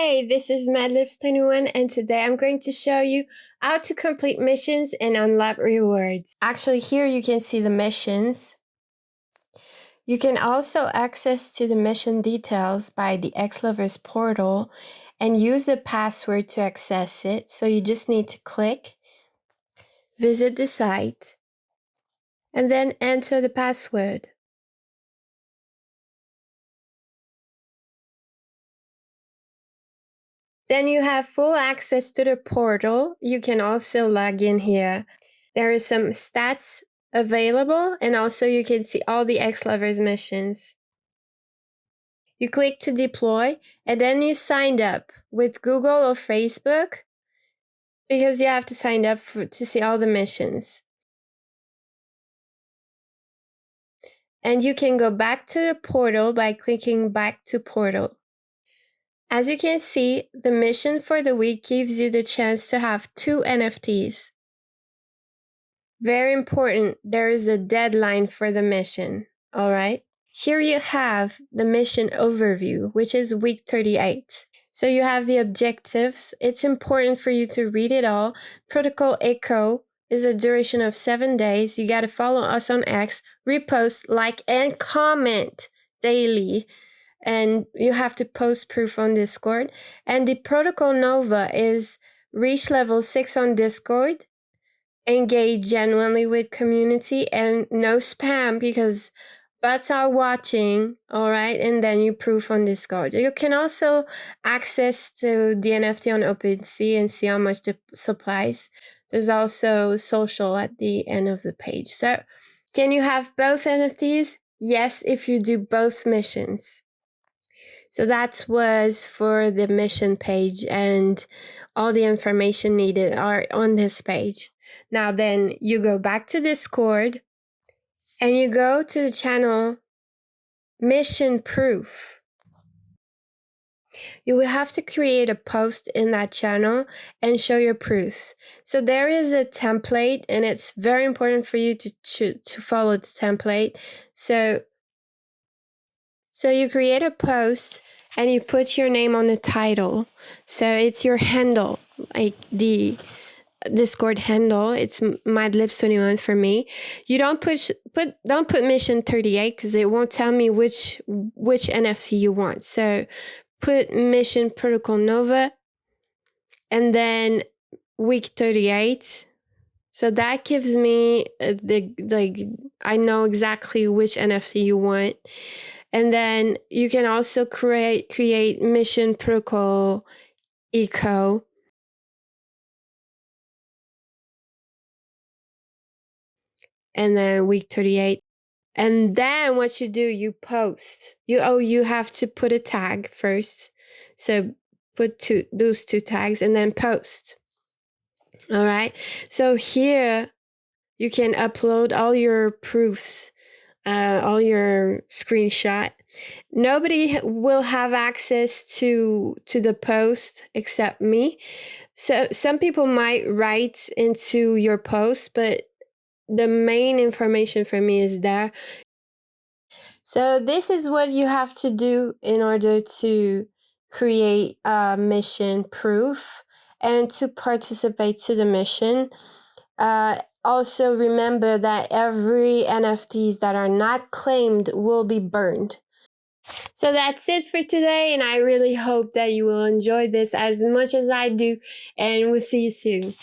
Hey, this is Madlips21 and today I'm going to show you how to complete missions and unlock rewards. Actually, here you can see the missions. You can also access to the mission details by the X Lovers portal and use a password to access it. So you just need to click, visit the site, and then enter the password. Then you have full access to the portal. You can also log in here. There is some stats available, and also you can see all the X Lovers missions. You click to deploy, and then you signed up with Google or Facebook because you have to sign up to see all the missions. And you can go back to the portal by clicking back to portal. As you can see, the mission for the week gives you the chance to have 2 NFTs. Very important, there is a deadline for the mission, all right? Here you have the mission overview, which is week 38. So you have the objectives. It's important for you to read it all. Protocol Echo is a duration of 7 days. You got to follow us on X, repost, like, and comment daily. And you have to post proof on Discord. And the Protocol Nova is reach level 6 on Discord, engage genuinely with community, and no spam because bots are watching, all right? And then you proof on Discord. You can also access to the NFT on OpenSea and see how much the supplies. There's also social at the end of the page. So can you have both NFTs? Yes, if you do both missions. So that was for the mission page, and all the information needed are on this page. Now then you go back to Discord and you go to the channel Mission Proof. You will have to create a post in that channel and show your proofs. So there is a template, and it's very important for you to follow the template. So you create a post and you put your name on the title. So it's your handle, like the Discord handle. It's Madlips21 for me. You don't put mission 38 because it won't tell me which NFT you want. So put mission Protocol Nova and then week 38. So that gives me I know exactly which NFT you want. And then you can also create mission Protocol Eco. And then week 38. And then what you do, you post. You have to put a tag first. So put those 2 tags and then post. All right. So here you can upload all your proofs, all your screenshot. Nobody will have access to the post except me. So some people might write into your post, but the main information for me is there. So this is what you have to do in order to create a mission proof and to participate to the mission. Also remember that every NFTs that are not claimed will be burned. So that's it for today, and I really hope that you will enjoy this as much as I do, and we'll see you soon.